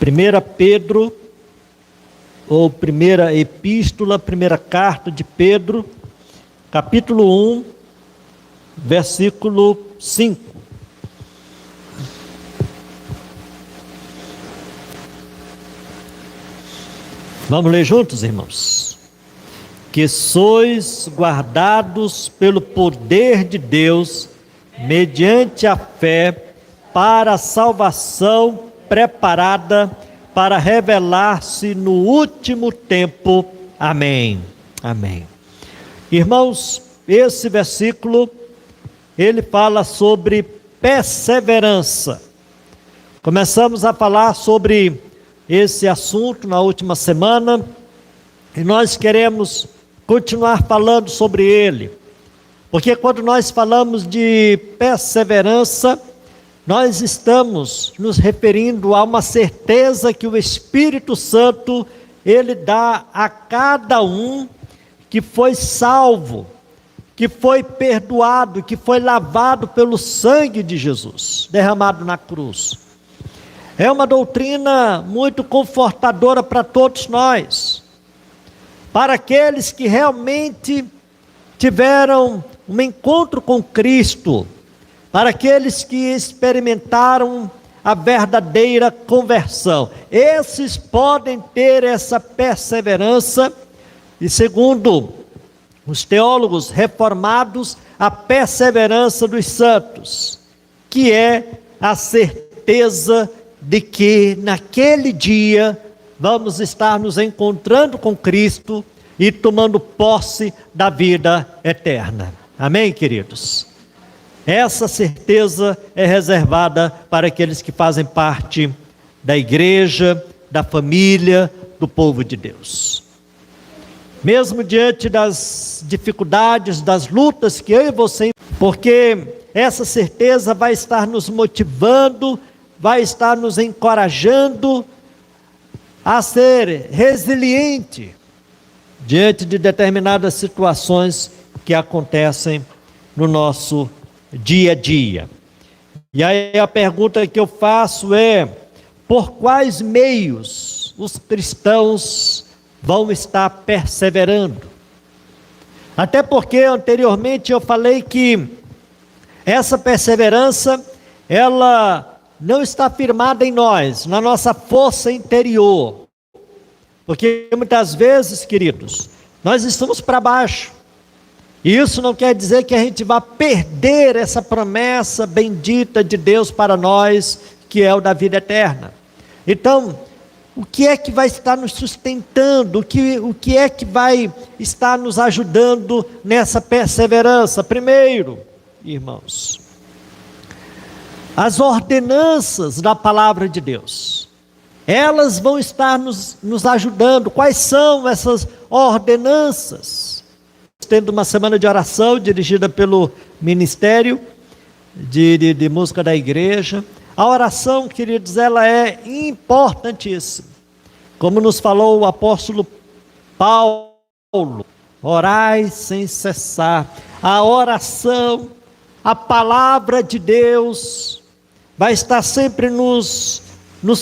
1 Pedro, ou primeira epístola, primeira carta de Pedro, capítulo 1, versículo 5. Vamos ler juntos, irmãos? Que sois guardados pelo poder de Deus, mediante a fé, para a salvação preparada para revelar-se no último tempo. Amém. Amém. Irmãos, esse versículo, ele fala sobre perseverança. Começamos a falar sobre esse assunto na última semana, e nós queremos continuar falando sobre ele, porque quando nós falamos de perseverança, nós estamos nos referindo a uma certeza que o Espírito Santo, ele dá a cada um que foi salvo, que foi perdoado, que foi lavado pelo sangue de Jesus, derramado na cruz. É uma doutrina muito confortadora para todos nós, para aqueles que realmente tiveram um encontro com Cristo, para aqueles que experimentaram a verdadeira conversão. Esses podem ter essa perseverança, e segundo os teólogos reformados, a perseverança dos santos, que é a certeza de que naquele dia vamos estar nos encontrando com Cristo e tomando posse da vida eterna. Amém, queridos? Essa certeza é reservada para aqueles que fazem parte da igreja, da família, do povo de Deus. Mesmo diante das dificuldades, das lutas que eu e você, porque essa certeza vai estar nos motivando, vai estar nos encorajando a ser resiliente diante de determinadas situações que acontecem no nosso dia a dia. E aí a pergunta que eu faço é: por quais meios os cristãos vão estar perseverando? Até porque anteriormente eu falei que essa perseverança, ela não está firmada em nós, na nossa força interior. Porque muitas vezes, queridos, nós estamos para baixo. E isso não quer dizer que a gente vá perder essa promessa bendita de Deus para nós, que é o da vida eterna. Então, o que é que vai estar nos sustentando? O que é que vai estar nos ajudando nessa perseverança? Primeiro, irmãos, as ordenanças da palavra de Deus, elas vão estar nos ajudando. Quais são essas ordenanças? Tendo uma semana de oração dirigida pelo Ministério de Música da Igreja. A oração, queridos, ela é importantíssima. Como nos falou o apóstolo Paulo, orai sem cessar. A oração, a palavra de Deus, vai estar sempre nos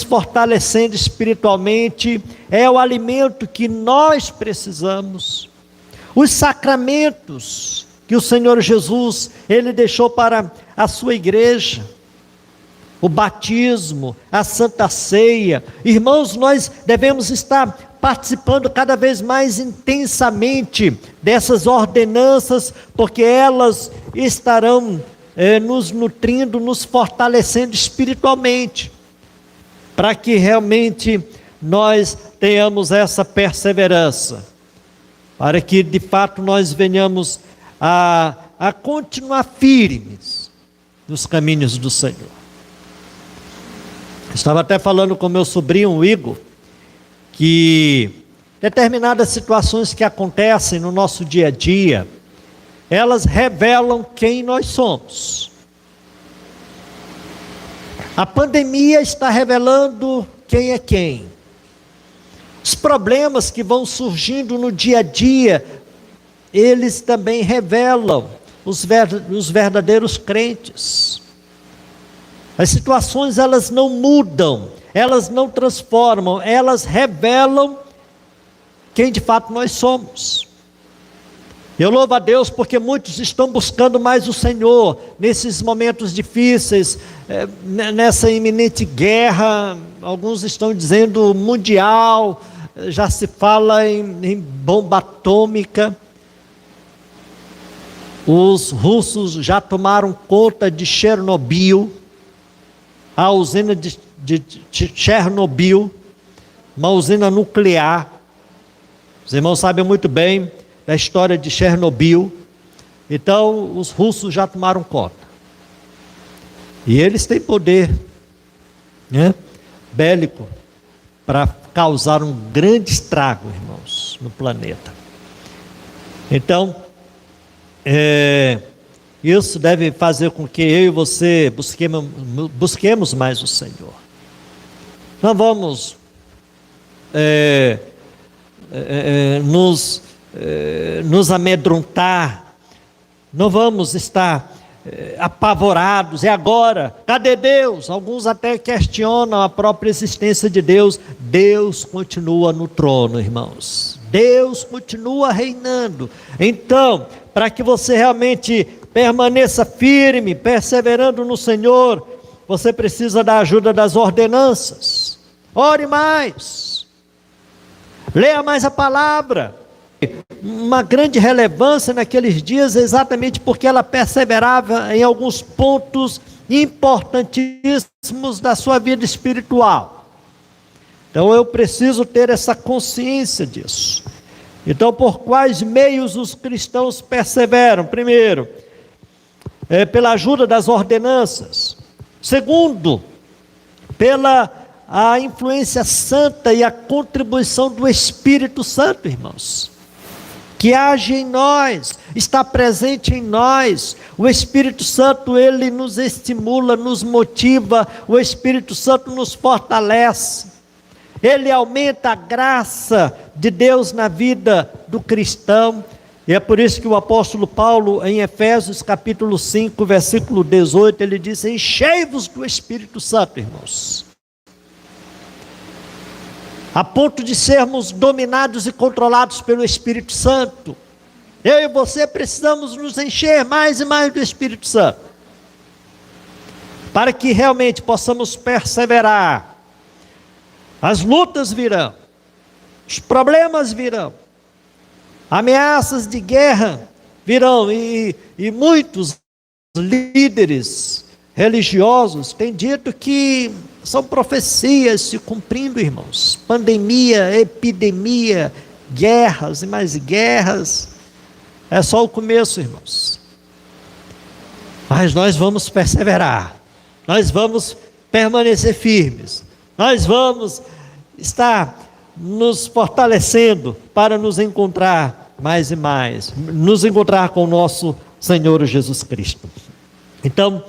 fortalecendo espiritualmente. É o alimento que nós precisamos. Os sacramentos que o Senhor Jesus, Ele deixou para a sua igreja, o batismo, a Santa Ceia. Irmãos, nós devemos estar participando cada vez mais intensamente dessas ordenanças, porque elas estarão nos nutrindo, nos fortalecendo espiritualmente, para que realmente nós tenhamos essa perseverança, para que de fato nós venhamos a continuar firmes nos caminhos do Senhor. Estava até falando com meu sobrinho, o Igor, que determinadas situações que acontecem no nosso dia a dia, elas revelam quem nós somos. A pandemia está revelando quem é quem. Os problemas que vão surgindo no dia a dia, eles também revelam os verdadeiros crentes. As situações, elas não mudam, elas não transformam, elas revelam quem de fato nós somos. Eu louvo a Deus porque muitos estão buscando mais o Senhor nesses momentos difíceis, nessa iminente guerra, alguns estão dizendo mundial, já se fala em bomba atômica. Os russos já tomaram conta de Chernobyl, a usina de Chernobyl, uma usina nuclear. Os irmãos sabem muito bem da história de Chernobyl. Então, os russos já tomaram conta. E eles têm poder, né, bélico para causar um grande estrago, irmãos, no planeta. Então, isso deve fazer com que eu e você busquemos mais o Senhor. Não vamos nos amedrontar, não vamos estar apavorados. E agora? Cadê Deus? Alguns até questionam a própria existência de Deus. Deus continua no trono, irmãos. Deus continua reinando. Então, para que você realmente permaneça firme, perseverando no Senhor, você precisa da ajuda das ordenanças. Ore mais, leia mais a palavra. Uma grande relevância naqueles dias, exatamente porque ela perseverava em alguns pontos importantíssimos da sua vida espiritual. Então eu preciso ter essa consciência disso. Então, por quais meios os cristãos perseveram? Primeiro, pela ajuda das ordenanças. Segundo, pela a influência santa e a contribuição do Espírito Santo, irmãos, que age em nós, está presente em nós. O Espírito Santo, ele nos estimula, nos motiva, o Espírito Santo nos fortalece. Ele aumenta a graça de Deus na vida do cristão. E é por isso que o apóstolo Paulo, em Efésios capítulo 5, versículo 18, ele diz: enchei-vos do Espírito Santo, irmãos, a ponto de sermos dominados e controlados pelo Espírito Santo. Eu e você precisamos nos encher mais e mais do Espírito Santo, para que realmente possamos perseverar. As lutas virão, os problemas virão, ameaças de guerra virão, e muitos líderes religiosos têm dito que são profecias se cumprindo, irmãos. Pandemia, epidemia, guerras e mais guerras, é só o começo, irmãos. Mas nós vamos perseverar, nós vamos permanecer firmes, nós vamos estar nos fortalecendo para nos encontrar mais e mais, nos encontrar com o nosso Senhor Jesus Cristo. Então,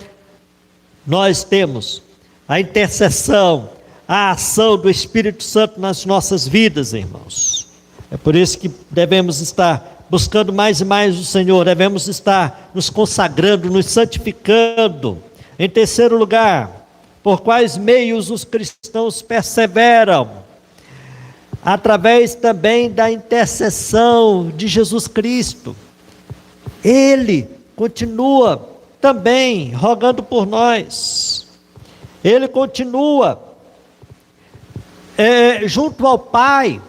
nós temos a intercessão, a ação do Espírito Santo nas nossas vidas, irmãos. É por isso que devemos estar buscando mais e mais o Senhor, devemos estar nos consagrando, nos santificando. Em terceiro lugar, por quais meios os cristãos perseveram? Através também da intercessão de Jesus Cristo. Ele continua também rogando por nós. Ele continua junto ao Pai,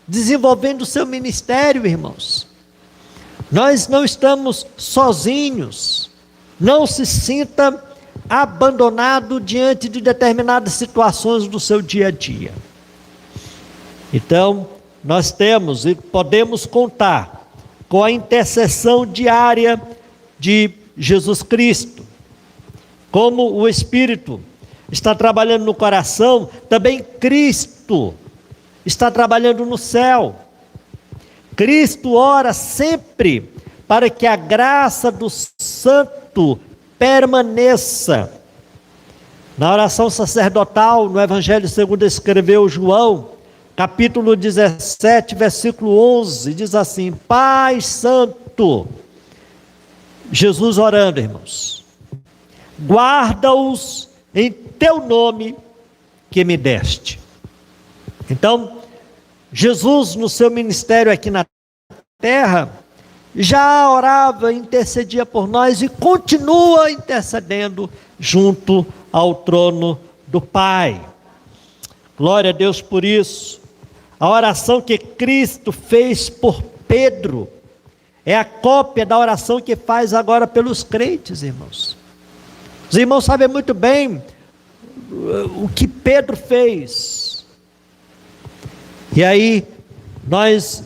desenvolvendo o seu ministério, irmãos. Nós não estamos sozinhos. Não se sinta abandonado diante de determinadas situações do seu dia a dia. Então, nós temos e podemos contar com a intercessão diária de Jesus Cristo. Como o Espírito está trabalhando no coração, também Cristo está trabalhando no céu. Cristo ora sempre para que a graça do Santo permaneça. Na oração sacerdotal, no Evangelho segundo escreveu João, capítulo 17, versículo 11, diz assim: Pai Santo, Jesus orando, irmãos, guarda-os em teu nome, que me deste. Então, Jesus, no seu ministério aqui na terra, já orava, intercedia por nós e continua intercedendo junto ao trono do Pai. Glória a Deus por isso. A oração que Cristo fez por Pedro é a cópia da oração que faz agora pelos crentes, irmãos. Os irmãos sabem muito bem o que Pedro fez. E aí, nós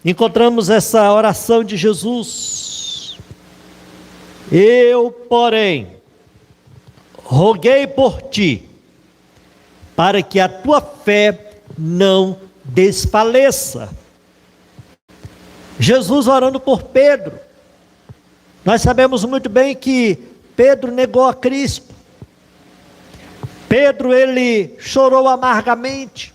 encontramos essa oração de Jesus. Eu, porém, roguei por ti, para que a tua fé não desfaleça. Jesus orando por Pedro. Nós sabemos muito bem que Pedro negou a Cristo. Pedro, ele chorou amargamente.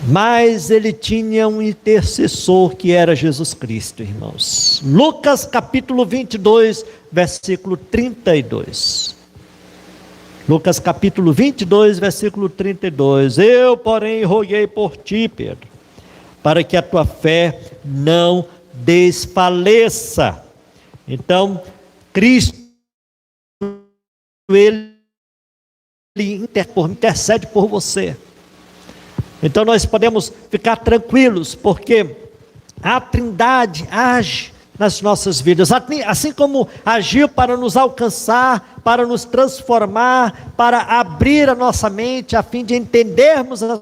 Mas ele tinha um intercessor que era Jesus Cristo, irmãos. Lucas capítulo 22, versículo 32. Lucas capítulo 22, versículo 32. Eu, porém, roguei por ti, Pedro, para que a tua fé não desfaleça. Então, Cristo, ele intercede por você. Então nós podemos ficar tranquilos, porque a Trindade age nas nossas vidas, assim como agiu para nos alcançar, para nos transformar, para abrir a nossa mente, a fim de entendermos as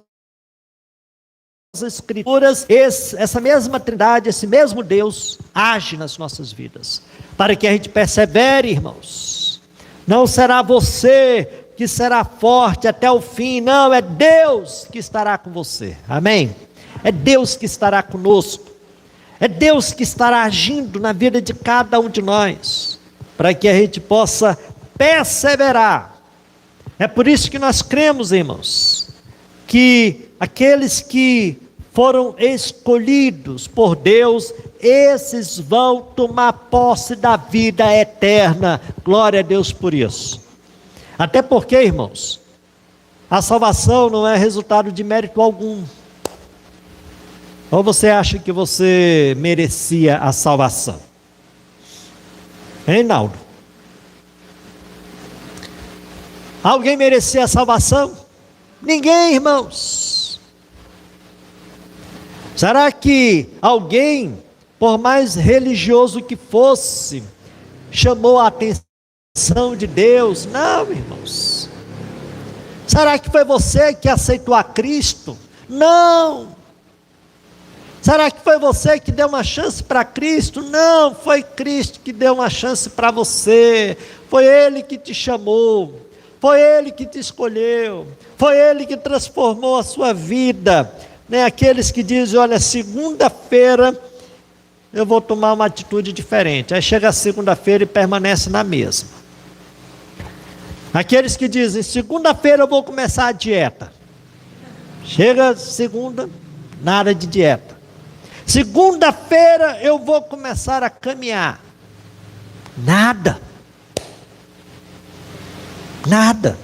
Escrituras. Essa mesma Trindade, esse mesmo Deus age nas nossas vidas, para que a gente persevere, irmãos. Não será você que será forte até o fim, não, é Deus que estará com você, amém? É Deus que estará conosco, é Deus que estará agindo na vida de cada um de nós, para que a gente possa perseverar. É por isso que nós cremos, irmãos, que aqueles que foram escolhidos por Deus, esses vão tomar posse da vida eterna. Glória a Deus por isso. Até porque, irmãos, a salvação não é resultado de mérito algum. Ou você acha que você merecia a salvação? Hein, Naldo? Alguém merecia a salvação? Ninguém, irmãos. Será que alguém, por mais religioso que fosse, chamou a atenção de Deus? Não, irmãos. Será que foi você que aceitou a Cristo? Não. Será que foi você que deu uma chance para Cristo? Não, foi Cristo que deu uma chance para você. Foi Ele que te chamou, foi Ele que te escolheu, foi Ele que transformou a sua vida. Aqueles que dizem, olha, segunda-feira eu vou tomar uma atitude diferente. Aí chega a segunda-feira e permanece na mesma. Aqueles que dizem, segunda-feira eu vou começar a dieta. Chega segunda, nada de dieta. Segunda-feira eu vou começar a caminhar. Nada. Nada.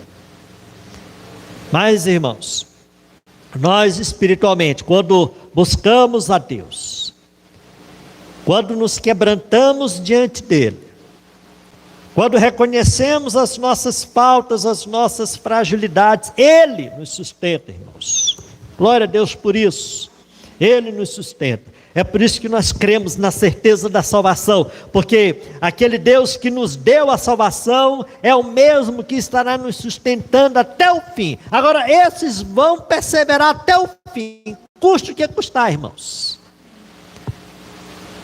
Mas, irmãos, nós espiritualmente, quando buscamos a Deus, quando nos quebrantamos diante dEle, quando reconhecemos as nossas faltas, as nossas fragilidades, Ele nos sustenta, irmãos. Glória a Deus por isso. Ele nos sustenta. É por isso que nós cremos na certeza da salvação, porque aquele Deus que nos deu a salvação é o mesmo que estará nos sustentando até o fim. Agora, esses vão perseverar até o fim, custe o que custar, irmãos.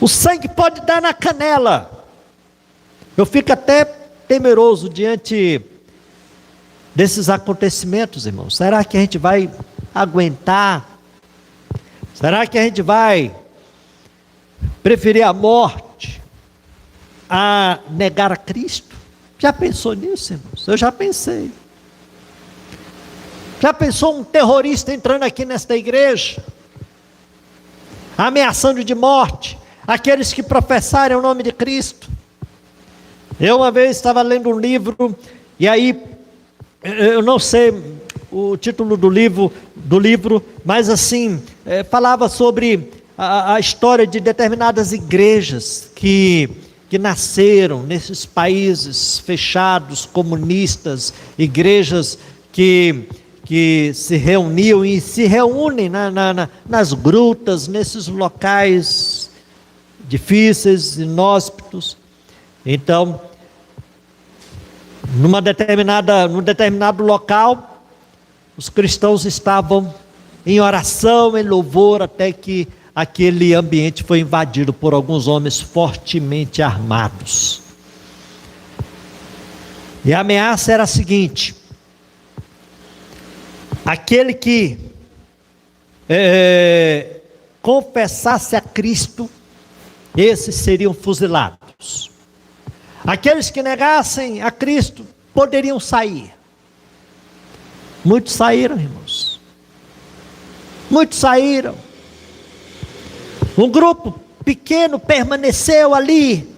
O sangue pode dar na canela. Eu fico até temeroso diante desses acontecimentos, irmãos. Será que a gente vai aguentar? Será que a gente vai preferir a morte a negar a Cristo? Já pensou nisso, irmãos? Eu já pensei. Já pensou um terrorista entrando aqui nesta igreja, ameaçando de morte aqueles que professarem o nome de Cristo? Eu uma vez estava lendo um livro, e aí eu não sei o título do livro, mas assim, falava sobre a história de determinadas igrejas que nasceram nesses países fechados, comunistas, igrejas que se reuniam e se reúnem nas grutas, nesses locais difíceis, inóspitos. Então, num determinado local, os cristãos estavam em oração, em louvor, até que aquele ambiente foi invadido por alguns homens fortemente armados. E a ameaça era a seguinte: aquele que confessasse a Cristo, esses seriam fuzilados. Aqueles que negassem a Cristo poderiam sair. Muitos saíram, irmãos. Muitos saíram. Um grupo pequeno permaneceu ali,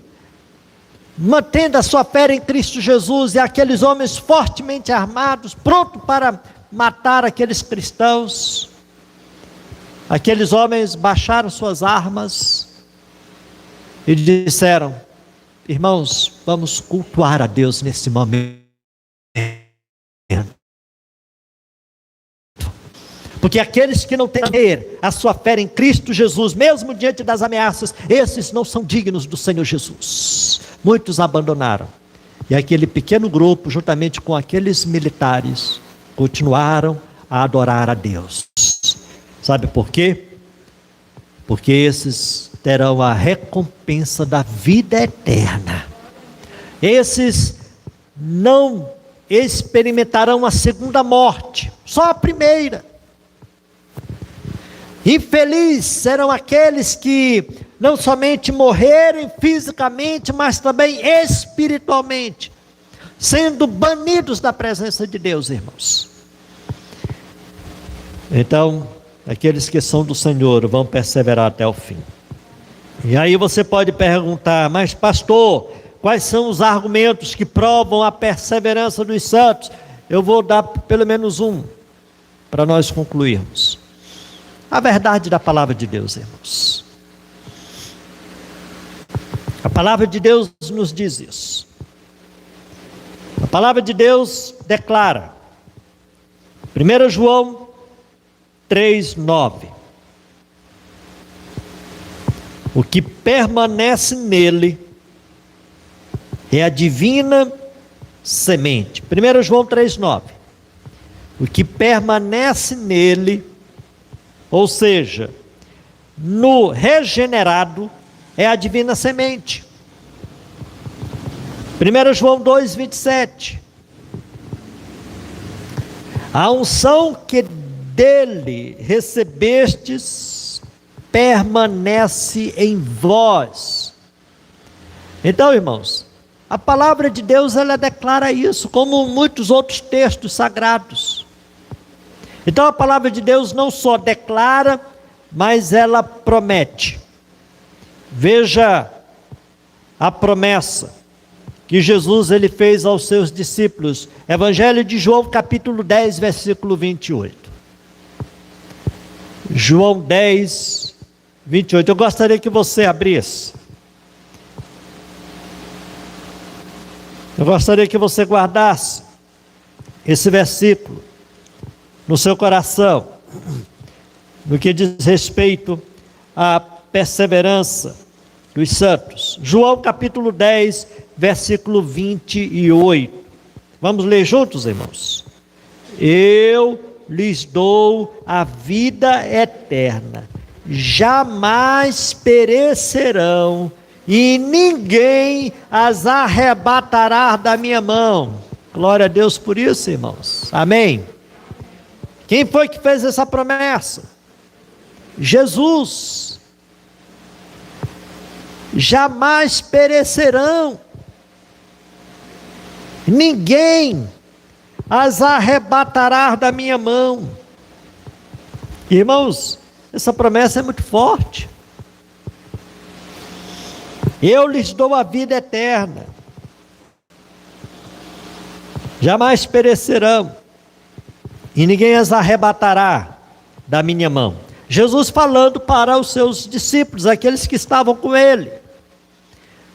mantendo a sua fé em Cristo Jesus, e aqueles homens fortemente armados, prontos para matar aqueles cristãos. Aqueles homens baixaram suas armas e disseram: irmãos, vamos cultuar a Deus nesse momento. Porque aqueles que não têm a sua fé em Cristo Jesus, mesmo diante das ameaças, esses não são dignos do Senhor Jesus. Muitos abandonaram. E aquele pequeno grupo, juntamente com aqueles militares, continuaram a adorar a Deus. Sabe por quê? Porque esses terão a recompensa da vida eterna. Esses não experimentarão a segunda morte, só a primeira. Infelizes serão aqueles que não somente morrerem fisicamente, mas também espiritualmente, sendo banidos da presença de Deus, irmãos. Então, aqueles que são do Senhor vão perseverar até o fim. E aí você pode perguntar: mas pastor, quais são os argumentos que provam a perseverança dos santos? Eu vou dar pelo menos um, para nós concluirmos. A verdade da palavra de Deus, irmãos. A palavra de Deus nos diz isso. A palavra de Deus declara, 1 João 3,9: o que permanece nele é a divina semente. 1 João 3,9: o que permanece nele, ou seja, no regenerado, é a divina semente. 1 João 2,27: a unção que dele recebestes permanece em vós. Então, irmãos, a palavra de Deus, ela declara isso, como muitos outros textos sagrados. Então a palavra de Deus não só declara, mas ela promete. Veja a promessa que Jesus ele fez aos seus discípulos. Evangelho de João, capítulo 10, versículo 28. João 10, 28. Eu gostaria que você abrisse. Eu gostaria que você guardasse esse versículo no seu coração, no que diz respeito à perseverança dos santos. João capítulo 10, versículo 28. Vamos ler juntos, irmãos? Eu lhes dou a vida eterna, jamais perecerão, e ninguém as arrebatará da minha mão. Glória a Deus por isso, irmãos. Amém. Quem foi que fez essa promessa? Jesus. Jamais perecerão, ninguém as arrebatará da minha mão. Irmãos, essa promessa é muito forte. Eu lhes dou a vida eterna. jamais perecerão, e ninguém as arrebatará da minha mão. Jesus falando para os seus discípulos, aqueles que estavam com ele.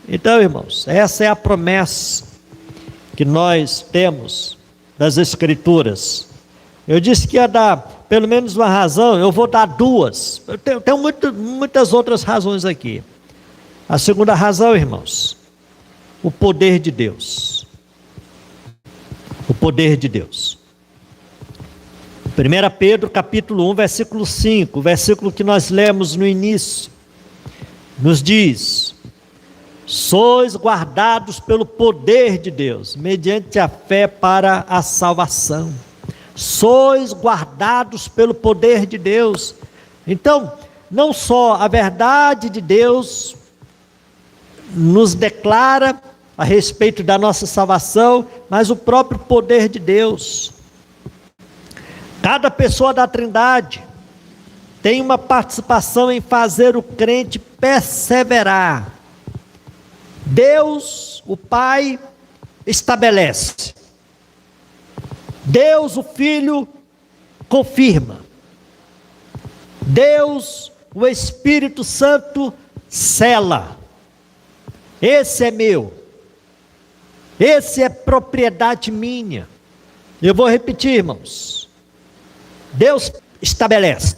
Então, irmãos, essa é a promessa que nós temos das Escrituras. Eu disse que ia dar pelo menos uma razão, eu vou dar duas. Eu tenho muitas outras razões aqui. A segunda razão, irmãos, o poder de Deus. O poder de Deus. 1 Pedro capítulo 1, versículo 5, o versículo que nós lemos no início, nos diz: sois guardados pelo poder de Deus, mediante a fé para a salvação. Sois guardados pelo poder de Deus. Então, não só a verdade de Deus nos declara a respeito da nossa salvação, mas o próprio poder de Deus. Cada pessoa da Trindade tem uma participação em fazer o crente perseverar. Deus, o Pai, estabelece. Deus, o Filho, confirma. Deus, o Espírito Santo, sela. Esse é meu. Esse é propriedade minha. Eu vou repetir, irmãos. Deus estabelece.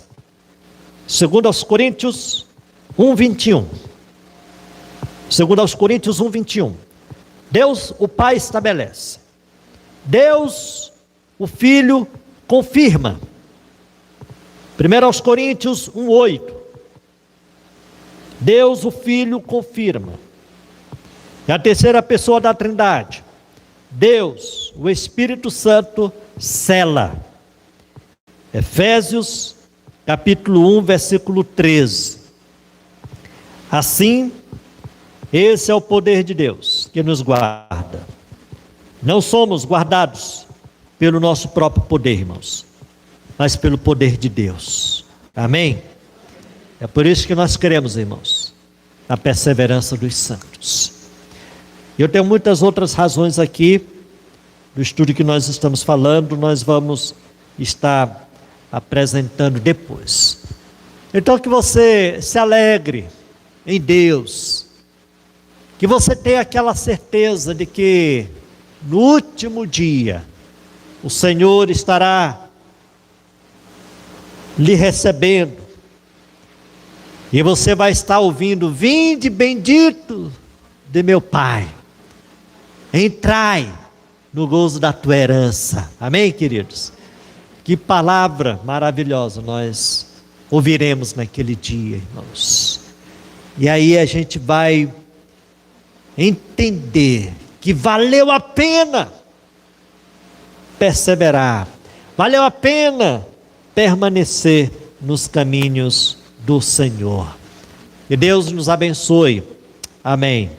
2 Coríntios 1, 21. 2 Coríntios 1, 21. Deus, o Pai, estabelece. Deus, o Filho, confirma. 1 Coríntios 1, 8. Deus, o Filho, confirma. E a terceira pessoa da Trindade, Deus, o Espírito Santo, sela. Efésios capítulo 1, versículo 13. Assim, esse é o poder de Deus que nos guarda. Não somos guardados pelo nosso próprio poder, irmãos, mas pelo poder de Deus. Amém? É por isso que nós queremos, irmãos, a perseverança dos santos. Eu tenho muitas outras razões aqui, do estudo que nós estamos falando, nós vamos estar apresentando depois. Então, que você se alegre em Deus, que você tenha aquela certeza de que no último dia o Senhor estará lhe recebendo, e você vai estar ouvindo: vinde bendito de meu Pai, entrai no gozo da tua herança. Amém, queridos? Que palavra maravilhosa nós ouviremos naquele dia, irmãos. E aí a gente vai entender que valeu a pena perseverar, valeu a pena permanecer nos caminhos do Senhor. Que Deus nos abençoe. Amém.